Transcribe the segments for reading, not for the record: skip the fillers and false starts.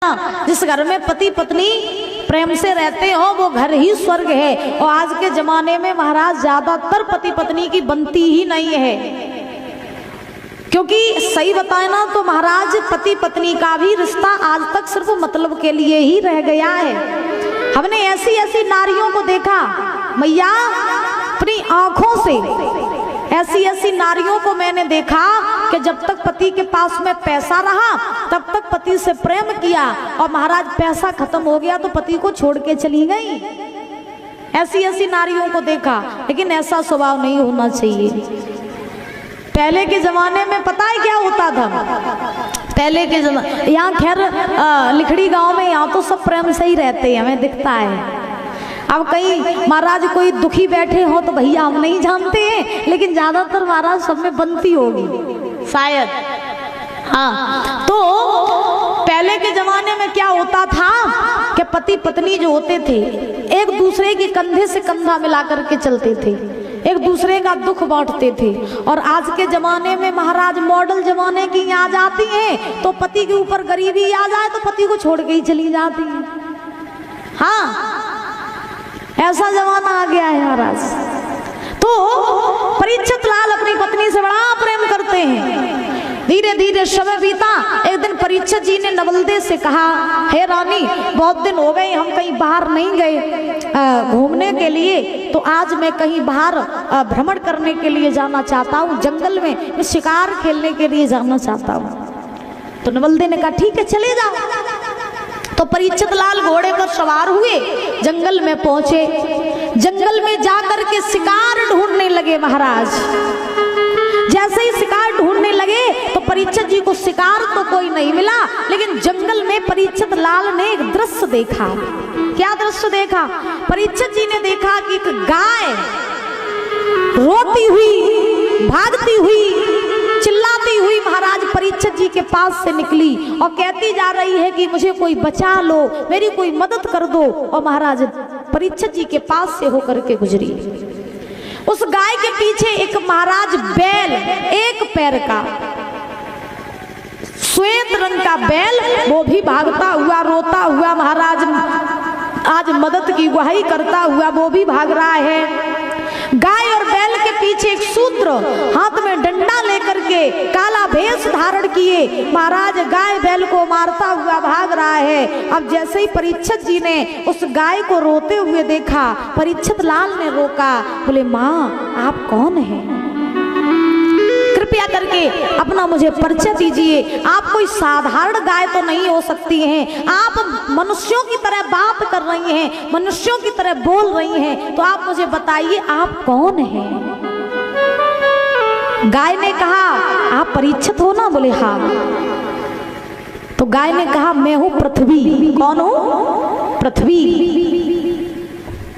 जिस घर में पति पत्नी प्रेम से रहते हो वो घर ही स्वर्ग है। और आज के जमाने में महाराज ज्यादातर पति पत्नी की बनती ही नहीं है, क्योंकि सही बताए ना तो महाराज पति पत्नी का भी रिश्ता आज तक सिर्फ मतलब के लिए ही रह गया है। हमने ऐसी ऐसी नारियों को देखा मैया अपनी आंखों से, ऐसी ऐसी नारियों को मैंने देखा कि जब तक पति के पास में पैसा रहा तब तक पति से प्रेम किया, और महाराज पैसा खत्म हो गया तो पति को छोड़ के चली गई। ऐसी ऐसी नारियों को देखा, लेकिन ऐसा स्वभाव नहीं होना चाहिए। पहले के जमाने में पता है क्या होता था? पहले के जमाने, यहाँ खैर लिखड़ी गांव में यहाँ तो सब प्रेम से ही रहते हैं, हमें दिखता है। अब कहीं महाराज कोई दुखी बैठे हो तो भैया हम नहीं जानते हैं, लेकिन ज्यादातर महाराज सब में बनती होगी शायद। हाँ, तो पहले के जमाने में क्या होता था कि पति पत्नी जो होते थे एक दूसरे के कंधे से कंधा मिला करके चलते थे, एक दूसरे का दुख बांटते थे। और आज के जमाने में महाराज मॉडल जमाने की आ जाती हैं तो पति के ऊपर गरीबी आ जाए तो पति को छोड़ के ही चली जाती है। हाँ, ऐसा जमाना आ गया है महाराज। तो परीक्षित लाल अपनी पत्नी से बड़ा प्रेम करते हैं। धीरे धीरे समय बीता। एक दिन परीक्षित जी ने नवलदे से कहा, हे रानी बहुत दिन हो गए हम कहीं बाहर नहीं गए घूमने के लिए, तो आज मैं कहीं बाहर भ्रमण करने के लिए जाना चाहता हूँ, जंगल में मैं शिकार खेलने के लिए जाना चाहता हूँ। तो नवलदे ने कहा ठीक है चले जाओ। तो परीक्षित लाल घोड़े पर सवार हुए, जंगल में पहुंचे। जंगल में जाकर के शिकार ढूंढने लगे महाराज। जैसे ही शिकार ढूंढने लगे तो परीक्षित जी को शिकार तो कोई नहीं मिला, लेकिन जंगल में परीक्षित लाल ने एक दृश्य देखा। क्या दृश्य देखा? परीक्षित जी ने देखा कि एक गाय रोती हुई, भागती हुई, चिल्लाती हुई महाराज परीक्षित जी के पास से निकली और कहती जा रही है कि मुझे कोई बचा लो, मेरी कोई मदद कर दो। और महाराज परीक्षित जी के पास से होकर के गुजरी। उस गाय के पीछे एक महाराज बैल, एक पैर का श्वेत रंग का बैल, वो भी भागता हुआ रोता हुआ महाराज आज मदद की गुहाई करता हुआ वो भी भाग रहा है। गाय और बैल के पीछे एक शूद्र हाथ में डंडा लेकर के काला भेष धारण किए महाराज गाय बैल को मारता हुआ भाग रहा है। अब जैसे ही परीक्षित जी ने उस गाय को रोते हुए देखा, परीक्षित लाल ने रोका, बोले माँ आप कौन हैं? कृपया करके अपना मुझे परिचय दीजिए। आप कोई साधारण गाय तो नहीं हो सकती हैं, आप मनुष्यों की तरह बात कर रही हैं, मनुष्यों की तरह बोल रही हैं, तो आप मुझे बताइए आप कौन हैं? गाय ने कहा आप परीक्षित हो ना? बोले हाँ। तो गाय ने कहा मैं हूं पृथ्वी। कौन हूं? पृथ्वी।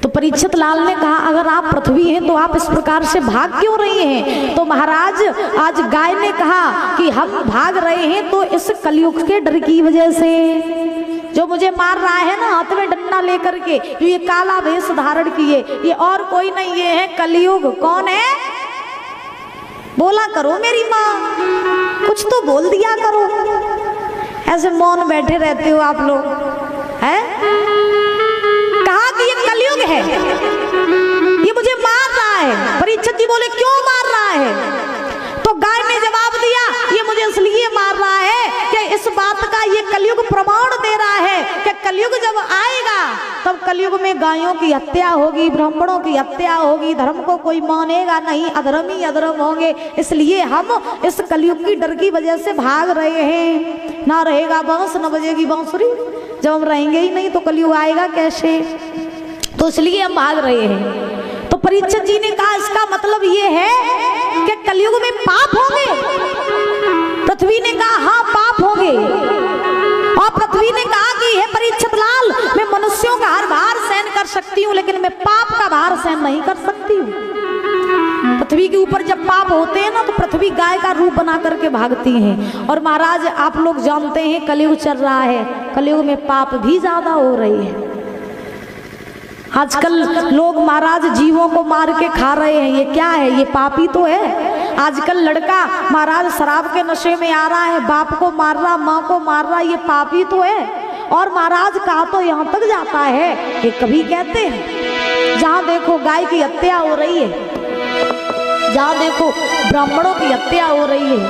तो परीक्षित लाल ने कहा अगर आप पृथ्वी हैं तो आप इस प्रकार से भाग क्यों रही हैं? तो महाराज आज गाय ने कहा कि हम भाग रहे हैं तो इस कलयुग के डर की वजह से, जो मुझे मार रहा है ना हाथ में डंडा लेकर के, जो ये काला भेष धारण किए, ये और कोई नहीं, ये है कलयुग। कौन है? बोला करो मेरी माँ, कुछ तो बोल दिया करो। ऐसे मौन बैठे रहते हो आप लोग हैं? कहा कि ये कलयुग है, ये मुझे मार रहा है। परीक्षित जी बोले क्यों मार रहा है? तो गाय ने जवाब दिया ये मुझे इसलिए मार रहा है कि इस बात का ये कलयुग प्रमाण दे रहा है कि कलयुग जब आएगा तब कलयुग में गायों की हत्या होगी, ब्राह्मणों की हत्या होगी, धर्म को कोई मानेगा नहीं, अधर्म ही अधर्म होंगे। इसलिए हम इस कलयुग की डर की वजह से भाग रहे हैं। ना रहेगा बांस न बजेगी बांसुरी, जब हम रहेंगे ही नहीं तो कलयुग आएगा कैसे? तो इसलिए हम भाग रहे हैं। तो परीक्षित जी ने कहा इसका मतलब ये है कि कलयुग में पाप होंगे? पृथ्वी ने कहा हाँ पाप होंगे। और पृथ्वी ने कहा कि हे परीक्षित लाल मैं मनुष्यों का हर भार सहन कर सकती हूँ, लेकिन मैं पाप का भार सहन नहीं कर सकती हूँ। पृथ्वी के ऊपर जब पाप होते हैं ना तो पृथ्वी गाय का रूप बना करके भागती हैं। और महाराज आप लोग जानते हैं कलयुग चल रहा है, कलयुग में पाप भी ज्यादा हो रही है। आजकल लोग महाराज जीवों को मार के खा रहे हैं, ये क्या है? ये पाप ही तो है। आजकल लड़का महाराज शराब के नशे में आ रहा है, बाप को मार रहा, माँ को मार रहा, ये पाप ही तो है। और महाराज कहा तो यहाँ तक जाता है कि कभी कहते हैं जहाँ देखो गाय की हत्या हो रही है, जहाँ देखो ब्राह्मणों की हत्या हो रही है,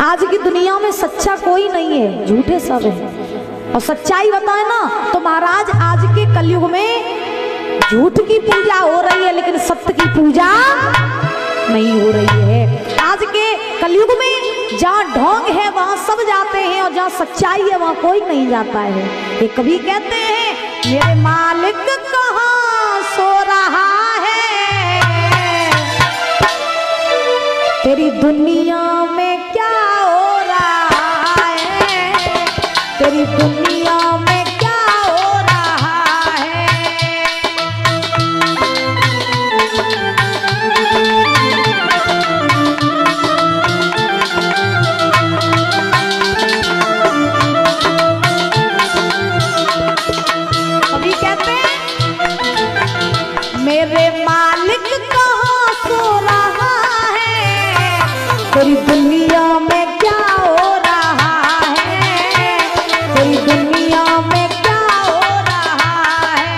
आज की दुनिया में सच्चा कोई नहीं है, झूठे सब है। और सच्चाई बताए ना तो महाराज आज के कलयुग में झूठ की पूजा हो रही है लेकिन सत्य की पूजा नहीं हो रही है। आज के कलयुग में जहाँ ढोंग है वहाँ सब जाते हैं और जहाँ सच्चाई है वहाँ कोई नहीं जाता है। ये कभी कहते हैं मेरे मालिक कहाँ सो रहा है, तेरी दुनिया में क्या हो रहा है, तेरी दुनिया में क्या हो रहा है। कभी कहते हैं मेरे मालिक कहाँ सो रहा है, तेरी दुनिया में क्या हो रहा है, तेरी दुनिया में क्या हो रहा है।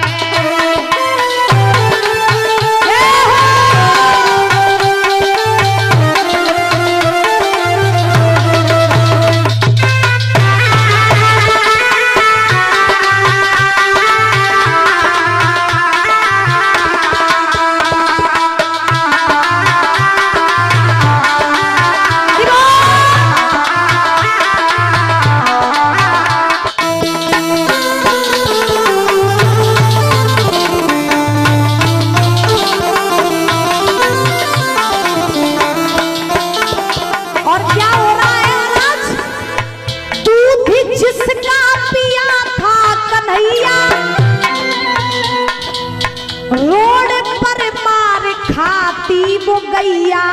रोड पर मार खाती वो गैया,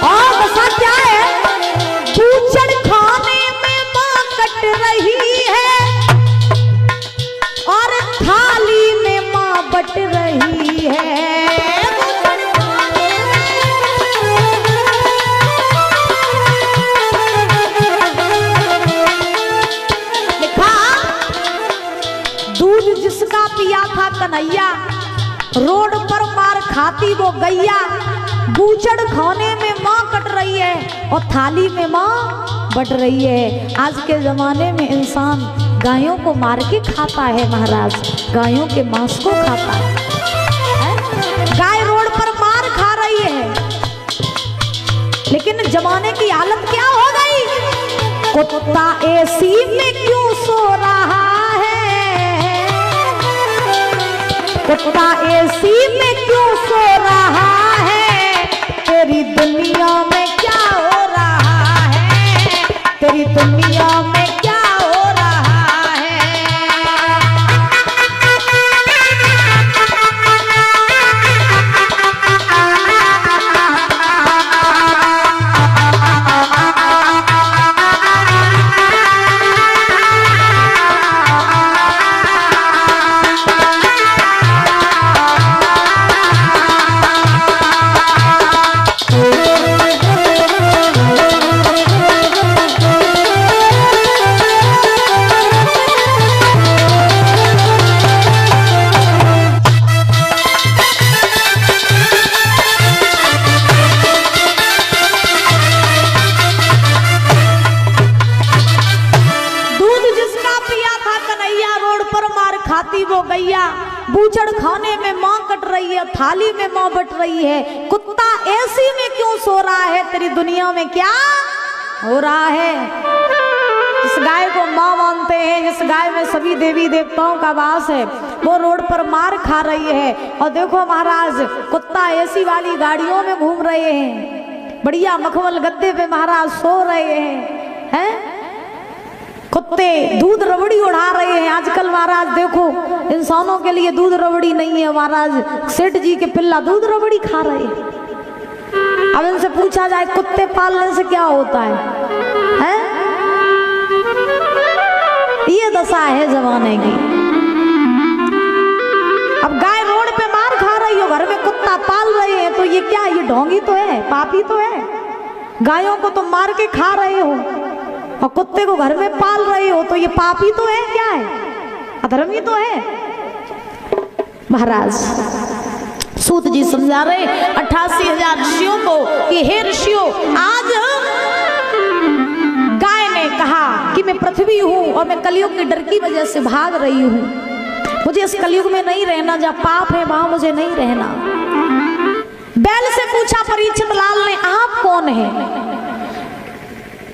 और बसा क्या है, पूछड़ खाने में माँ कट रही है और थाली में माँ बट रही है। जिसका पिया था कन्हैया, रोड पर मार खाती वो गैया, बूचड़ खाने में माँ कट रही है और थाली में माँ बट रही है। आज के जमाने में इंसान गायों को मार के खाता है महाराज, गायों के मांस को खाता है। गाय रोड पर मार खा रही है लेकिन जमाने की हालत क्या हो गई, कुत्ता एसी में क्यों सो रहा है, कुत्ता एसी में क्यों सो रहा है, तेरी दुनिया में क्या हो रहा है, तेरी दुनिया में क्या हो रहा है। खाती वो गैया, बूचड़ खाने में माँ कट रही है, थाली में माँ बट रही है, कुत्ता एसी में क्यों सो रहा है, तेरी दुनिया में क्या हो रहा है। जिस गाय को माँ मानते हैं, जिस गाय में सभी देवी देवताओं का वास है, वो रोड पर मार खा रही है। और देखो महाराज, कुत्ता एसी वाली गाड़ियों में घूम रहे हैं, बढ़िया मखमल गद्दे पे महाराज सो रहे हैं। कुत्ते दूध रबड़ी उड़ा रहे हैं। आजकल महाराज देखो, इंसानों के लिए दूध रबड़ी नहीं है महाराज, सेठ जी के पिल्ला दूध रबड़ी खा रहे हैं। अब इनसे पूछा जाए कुत्ते पालने से क्या होता है? ये दशा है जमाने की। अब गाय रोड पे मार खा रही हो, घर में कुत्ता पाल रहे हैं ये क्या, ये ढोंगी तो है, पापी तो है। गायों को तो मार के खा रहे हो और कुत्ते को घर में पाल रहे हो, तो ये पापी तो है, क्या है, अधर्मी तो है। महाराज सूत जी समझा रहे 88,000 ऋषियों को कि हे ऋषियों, आज गाय ने कहा कि मैं पृथ्वी हूं और मैं कलयुग के डर की वजह से भाग रही हूं, मुझे इस कलयुग में नहीं रहना, जहाँ पाप है वहां मुझे नहीं रहना। बैल से पूछा परीक्षित लाल ने, आप कौन है?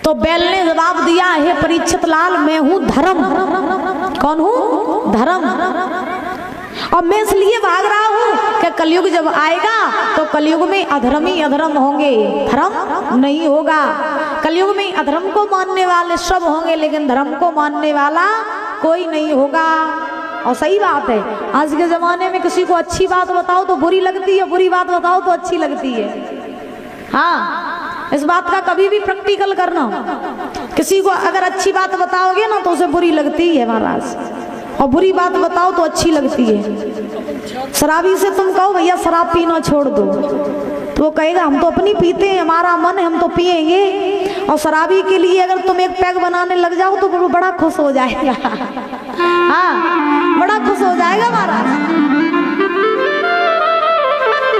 तो बैल ने जवाब दिया, है परीक्षित लाल, मैं हूं धर्म। कौन हूं? धर्म। और मैं इसलिए भाग रहा हूं कि कलयुग जब आएगा तो कलयुग में अधर्म ही अधर्म होंगे, धर्म नहीं होगा। कलयुग में अधर्म को मानने वाले सब होंगे, लेकिन धर्म को मानने वाला कोई नहीं होगा। और सही बात है, आज के जमाने में किसी को अच्छी बात बताओ तो बुरी लगती है, बुरी बात बताओ तो अच्छी लगती है। हाँ, इस बात का कभी भी प्रैक्टिकल करना। किसी को अगर अच्छी बात बताओगे ना तो उसे बुरी लगती है महाराज, और बुरी बात बताओ तो अच्छी लगती है। शराबी से तुम कहो भैया शराब पीना छोड़ दो, तो वो कहेगा हम तो अपनी पीते हैं, हमारा मन है हम तो पिएंगे। और शराबी के लिए अगर तुम एक पैग बनाने लग जाओ तो वो बड़ा खुश हो जाएगा। हाँ, बड़ा खुश हो जाएगा महाराज,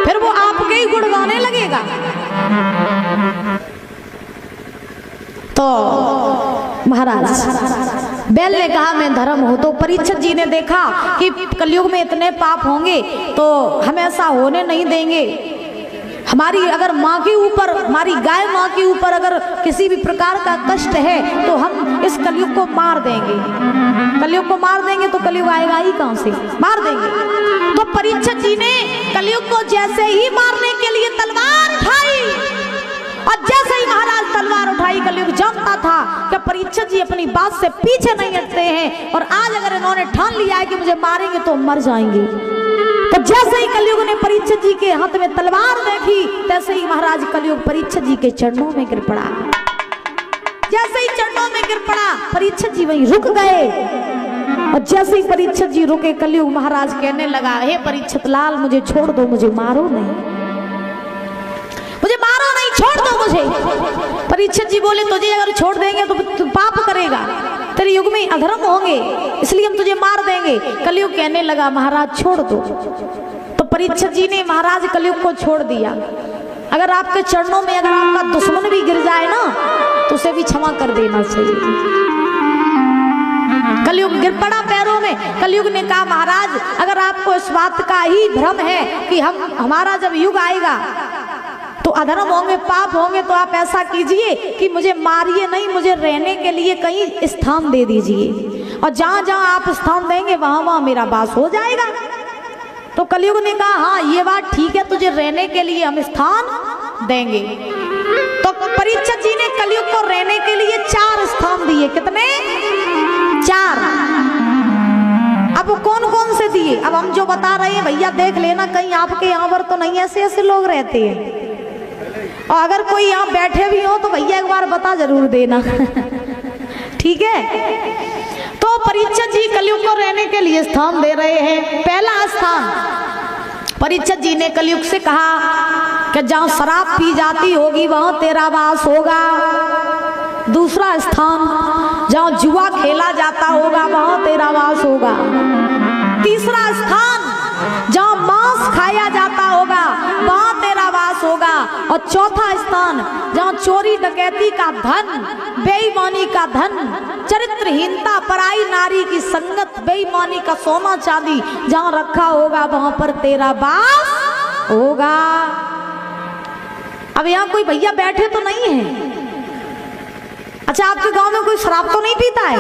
फिर वो आपके ही गुण गाने लगेगा। तो महाराज बैल ने कहा मैं धर्म हूं। तो परीक्षित जी ने देखा कि कलयुग में इतने पाप होंगे तो हम ऐसा होने नहीं देंगे। हमारी अगर माँ के ऊपर, हमारी गाय माँ के ऊपर अगर किसी भी प्रकार का कष्ट है तो हम इस कलयुग को मार देंगे। कलयुग को मार देंगे तो कलयुग आएगा ही कहां से, मार देंगे। तो परीक्षित जी ने कलयुग को जैसे ही मारने के लिए तलवार उठाई, और जैसे ही महाराज तलवार उठाई, कलयुग जानता था कि परीक्षित जी अपनी बात से पीछे नहीं हटते हैं, और आज अगर इन्होंने ठान लिया है कि मुझे मारेंगे तो मर जाएंगे। तो जैसे ही कलयुग ने परीक्षित जी के हाथ में तलवार देखी, तैसे ही महाराज कलयुग परीक्षित जी के चरणों में गिर पड़ा। जैसे ही चरणों में गिर पड़ा, परीक्षित जी वहीं रुक गए। और जैसे ही परीक्षित जी रुके, कलयुग महाराज कहने लगा, हे परीक्षित लाल, मुझे छोड़ दो, मुझे मारो नहीं, मुझे मारो नहीं, छोड़ दो मुझे। परीक्षित जी बोले, तुझे अगर छोड़ देंगे तो तू पाप करेगा, तेरे युग में अधर्म होंगे, इसलिए हम तुझे मार देंगे। कलयुग कहने लगा, महाराज छोड़ दो। तो परीक्षित जी ने महाराज कलयुग को छोड़ दिया। अगर आपके चरणों में अगर आपका दुश्मन भी गिर जाए ना तो उसे भी क्षमा कर देना चाहिए। कलयुग गिर पड़ा पैरों में। कलयुग ने कहा, महाराज अगर आपको इस बात का ही भ्रम है कि हमारा जब युग आएगा तो अधर्म होंगे, पाप होंगे, तो आप ऐसा कीजिए कि मुझे मारिए नहीं, मुझे रहने के लिए कहीं स्थान दे दीजिए, और जहां जहां आप स्थान देंगे वहां वहां मेरा वास हो जाएगा। तो कलयुग ने कहा, हाँ ये बात ठीक है, तुझे रहने के लिए हम स्थान देंगे। तो परीक्षित जी ने कलयुग को रहने के लिए 4 स्थान दिए। कितने? 4। अब कौन कौन से दिए, अब हम जो बता रहे हैं भैया देख लेना, कहीं आपके यहाँ पर तो नहीं ऐसे ऐसे लोग रहते हैं, और अगर कोई यहाँ बैठे भी हो तो भैया एक बार बता जरूर देना। ठीक है। तो परीक्षित जी कलयुग को रहने के लिए स्थान दे रहे हैं। पहला स्थान, परीक्षित जी ने कलयुग से कहा कि जहाँ शराब पी जाती होगी वहां तेरा वास होगा। दूसरा स्थान, जहाँ जुआ खेला जाता होगा वहां तेरा वास होगा। तीसरा स्थान, जहाँ मांस खाया जाता होगा वहां तेरा वास होगा। और चौथा स्थान, जहाँ चोरी डकैती का धन, बेईमानी का धन, चरित्रहीनता, पराई नारी की संगत, बेईमानी का सोना चांदी जहाँ रखा होगा वहां पर तेरा वास होगा। अब यहाँ कोई भैया बैठे तो नहीं है? अच्छा, आपके गांव में कोई शराब तो नहीं पीता है?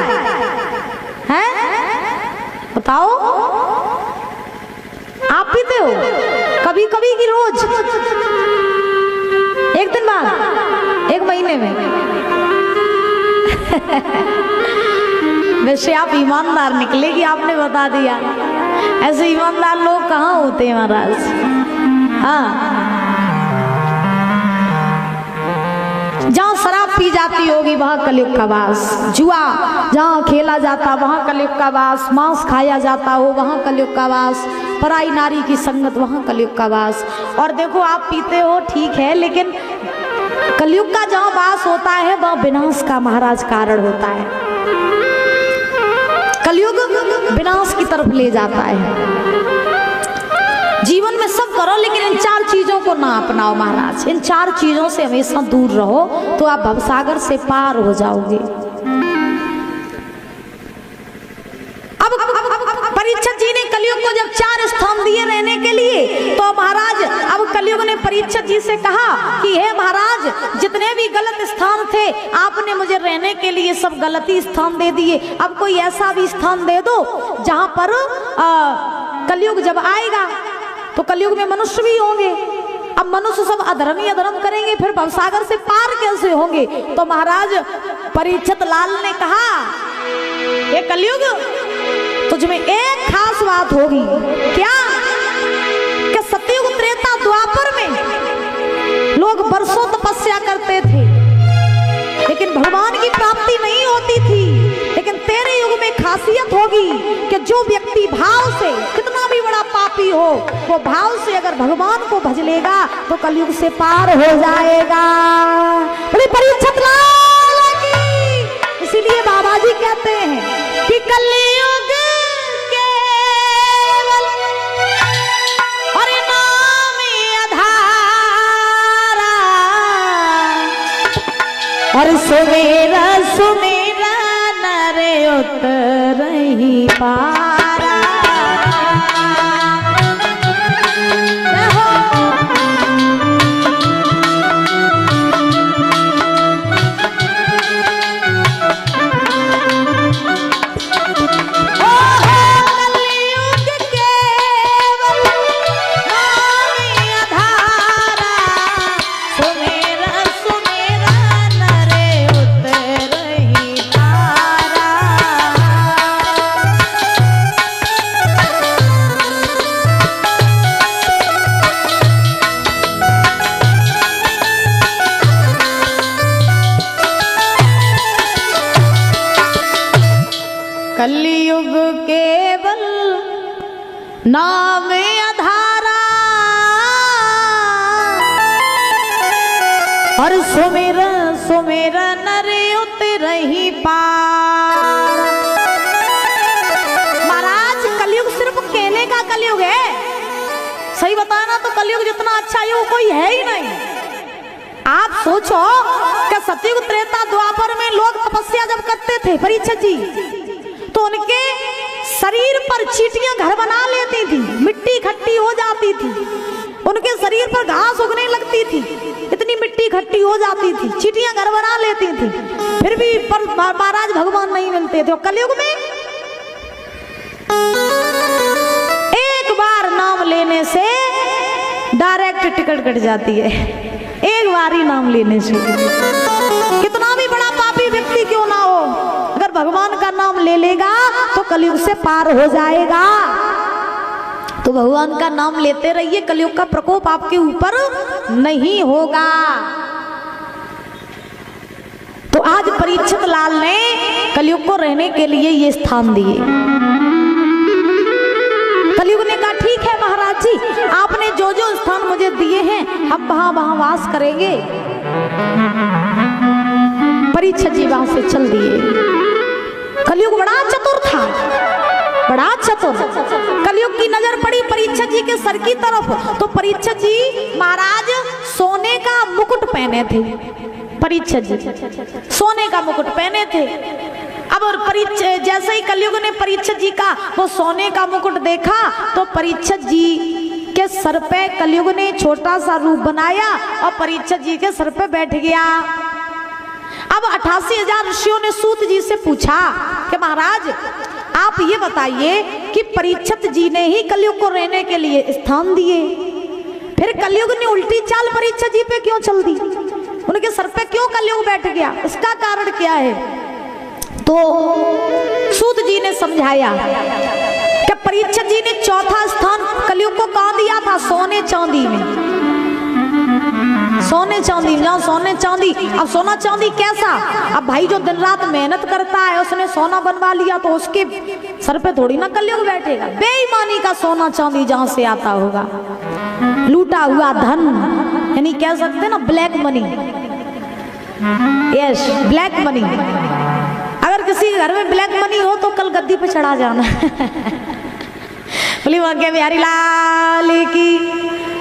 बताओ, आप पीते हो? कभी कभी की रोज? एक दिन बाद? एक महीने में? वैसे आप ईमानदार निकले कि आपने बता दिया। ऐसे ईमानदार लोग कहाँ होते हैं महाराज? हाँ, जहाँ शराब पी जाती होगी वहाँ कलयुग का वास, जुआ जहाँ खेला जाता वहाँ कलयुग का वास, मांस खाया जाता हो वहाँ कलयुग का वास, पराई नारी की संगत वहाँ कलयुग का वास। और देखो आप पीते हो ठीक है, लेकिन कलयुग का जहाँ वास होता है वह विनाश का महाराज कारण होता है। कलयुग विनाश की तरफ ले जाता है। जीवन में सब करो लेकिन इन 4 चीजों को ना अपनाओ महाराज। इन 4 चीजों से हमेशा दूर रहो तो आप भवसागर से पार हो जाओगे। अब परीक्षित जी ने कलयुग को जब 4 स्थान दिए रहने के लिए, तो महाराज अब कलयुग ने परीक्षित जी से कहा कि हे महाराज, जितने भी गलत स्थान थे आपने मुझे रहने के लिए सब गलती स्थान दे दिए। अब कोई ऐसा भी स्थान दे दो जहां पर कलयुग जब आएगा तो कलयुग में मनुष्य भी होंगे। अब मनुष्य सब अधर्म ही अधर्म करेंगे, फिर भवसागर से पार कैसे होंगे। तो महाराज परीक्षित लाल ने कहा, ये कलयुग तुझमें एक खास बात होगी। क्या? कि सतयुग त्रेता द्वापर में लोग वर्षों तपस्या करते थे लेकिन भगवान की प्राप्ति नहीं होती थी। लेकिन तेरे युग में खासियत होगी कि जो व्यक्ति भाव से, कितना भी बड़ा पापी हो, वो भाव से अगर भगवान को भज लेगा तो कलयुग से पार हो जाएगा। बड़ी परीक्षित लाल की। इसीलिए बाबा जी कहते हैं कि कलयुग केवल और नाम आधारा, और सुमेरा सुमेरा नर उतरहि पारा। कलयुग केवल नाम आधारा, और सुमिर सुमिर नर उतरहि पार। महाराज कलयुग सिर्फ कहने का कलयुग है। सही बताना तो कलयुग जितना अच्छा है वो कोई है ही नहीं। आप सोचो कि सतयुग त्रेता द्वापर में लोग तपस्या जब करते थे परीक्षित जी, तो उनके शरीर पर चींटियां घर बना लेती थी, मिट्टी इकट्ठी हो जाती थी, उनके शरीर पर घास उगने लगती थी, इतनी मिट्टी इकट्ठी हो जाती थी, चींटियां घर बना लेती थी, फिर भी पर महाराज भगवान नहीं मिलते थे। कलयुग में एक बार नाम लेने से डायरेक्ट टिकट कट जाती है। एक बार ही नाम लेने से, कितना भी बड़ा पापी व्यक्ति क्यों ना हो, अगर भगवान का नाम ले लेगा तो कलयुग से पार हो जाएगा। तो भगवान का नाम लेते रहिए, कलयुग का प्रकोप आपके ऊपर नहीं होगा। तो आज परीक्षित लाल ने कलयुग को रहने के लिए ये स्थान दिए। कलयुग ने कहा ठीक है महाराज जी, आपने जो जो स्थान मुझे दिए हैं हम वहां वास करेंगे। परीक्षित जी वहां से चल दिए। कलयुग बड़ा चतुर था, बड़ा चतुर। कलयुग की नजर पड़ी परीक्षित जी के सर की तरफ, तो परीक्षित जी महाराज सोने का मुकुट पहने थे। परीक्षित जी सोने का मुकुट पहने थे। अब और परीक्षित जैसे ही कलयुग ने परीक्षित जी का वो सोने का मुकुट देखा तो परीक्षित जी के सर पे कलयुग ने छोटा सा रूप बनाया और परीक्षित जी के सर पे बैठ गया। अब 88,000 ऋषियों ने सूत जी से पूछा कि महाराज आप ये बताइए कि परीक्षित जी ने ही कलयुग को रहने के लिए स्थान दिए, फिर कलयुग ने उल्टी चाल परीक्षित जी पे क्यों चल दी, उनके सर पे क्यों कलयुग बैठ गया, इसका कारण क्या है। तो सूत जी ने समझाया कि परीक्षित जी ने चौथा स्थान कलयुग को कहाँ दिया था, सोने चांदी में। सोने चांदी में, सोने चांदी। अब सोना चांदी कैसा, अब भाई जो दिन रात मेहनत करता है उसने सोना बनवा लिया तो उसके सर पे थोड़ी ना कलयुग बैठेगा। बेईमानी का सोना चांदी जहां से आता होगा, लूटा हुआ धन, यानी कह सकते ना black money, yes black money. अगर किसी घर में ब्लैक मनी हो तो कल गद्दी पे चढ़ा जाना। बोली वाक्य बिहारी लाल की।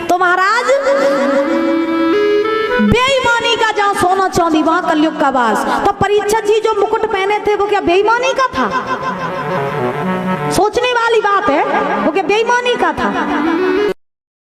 तो महाराज बेईमानी का जहां सोना चांदी वहां कलयुग का वास। तो परीक्षित जी जो मुकुट पहने थे वो क्या बेईमानी का था? सोचने वाली बात है, वो क्या बेईमानी का था?